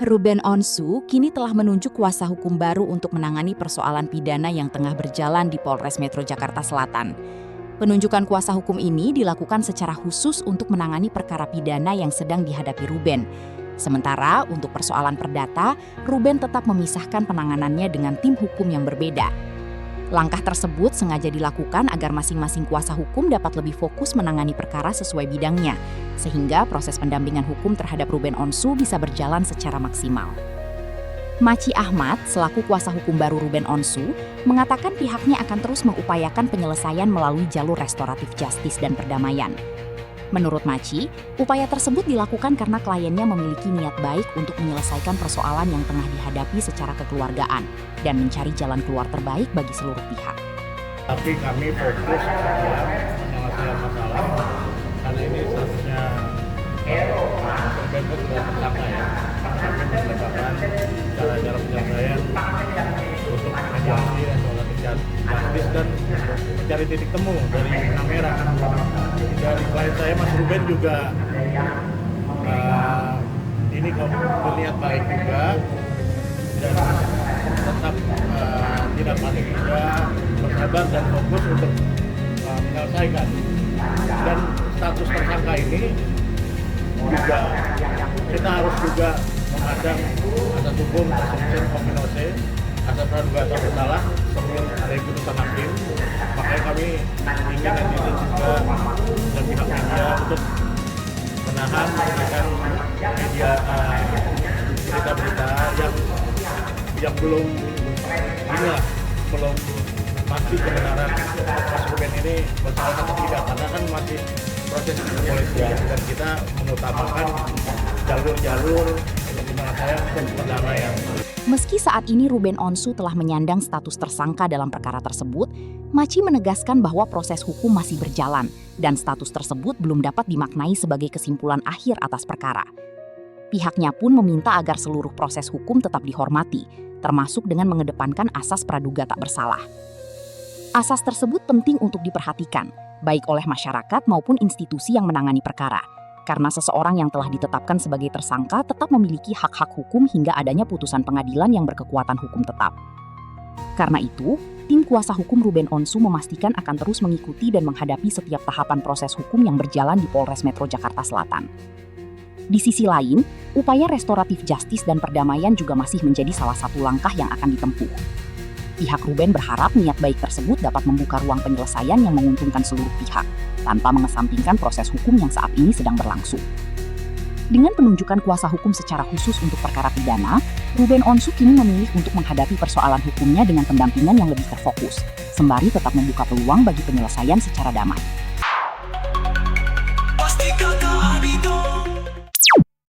Ruben Onsu kini telah menunjuk kuasa hukum baru untuk menangani persoalan pidana yang tengah berjalan di Polres Metro Jakarta Selatan. Penunjukan kuasa hukum ini dilakukan secara khusus untuk menangani perkara pidana yang sedang dihadapi Ruben. Sementara untuk persoalan perdata, Ruben tetap memisahkan penanganannya dengan tim hukum yang berbeda. Langkah tersebut sengaja dilakukan agar masing-masing kuasa hukum dapat lebih fokus menangani perkara sesuai bidangnya, sehingga proses pendampingan hukum terhadap Ruben Onsu bisa berjalan secara maksimal. Maci Ahmad, selaku kuasa hukum baru Ruben Onsu, mengatakan pihaknya akan terus mengupayakan penyelesaian melalui jalur restoratif justice dan perdamaian. Menurut Maci, upaya tersebut dilakukan karena kliennya memiliki niat baik untuk menyelesaikan persoalan yang tengah dihadapi secara kekeluargaan dan mencari jalan keluar terbaik bagi seluruh pihak. Tapi kami fokus menyelesaikan masalah karena ini statusnya Ruben sudah tersangka ya. Kami mendapatkan cara-cara penyelesaian untuk mediasi restoratif justice dan mencari titik temu dari benang merah. Dari klien saya Mas Ruben juga ini kok berniat baik juga dan tetap tidak panik juga, bersabar dan fokus untuk menyelesaikan. Dan status tersangka ini juga kita harus juga menghadang asas hukum presumption of innocence, asas praduga tak bersalah sebelum ada putusan hakim. Makanya kami ingin netizen juga dan pihak media untuk menahan dengan media berita-berita yang belum pasti kebenaran Mas Ruben ini bersalah atau tidak, karena kan masih proses kepolisian dan kita mengutamakan jalur-jalur untuk penyelesaian dan perdamaian. Meski saat ini Ruben Onsu telah menyandang status tersangka dalam perkara tersebut, Maci menegaskan bahwa proses hukum masih berjalan dan status tersebut belum dapat dimaknai sebagai kesimpulan akhir atas perkara. Pihaknya pun meminta agar seluruh proses hukum tetap dihormati, termasuk dengan mengedepankan asas praduga tak bersalah. Asas tersebut penting untuk diperhatikan, baik oleh masyarakat maupun institusi yang menangani perkara, karena seseorang yang telah ditetapkan sebagai tersangka tetap memiliki hak-hak hukum hingga adanya putusan pengadilan yang berkekuatan hukum tetap. Karena itu, tim kuasa hukum Ruben Onsu memastikan akan terus mengikuti dan menghadapi setiap tahapan proses hukum yang berjalan di Polres Metro Jakarta Selatan. Di sisi lain, upaya restoratif justice dan perdamaian juga masih menjadi salah satu langkah yang akan ditempuh. Pihak Ruben berharap niat baik tersebut dapat membuka ruang penyelesaian yang menguntungkan seluruh pihak, tanpa mengesampingkan proses hukum yang saat ini sedang berlangsung. Dengan penunjukan kuasa hukum secara khusus untuk perkara pidana, Ruben Onsu kini memilih untuk menghadapi persoalan hukumnya dengan pendampingan yang lebih terfokus, sembari tetap membuka peluang bagi penyelesaian secara damai.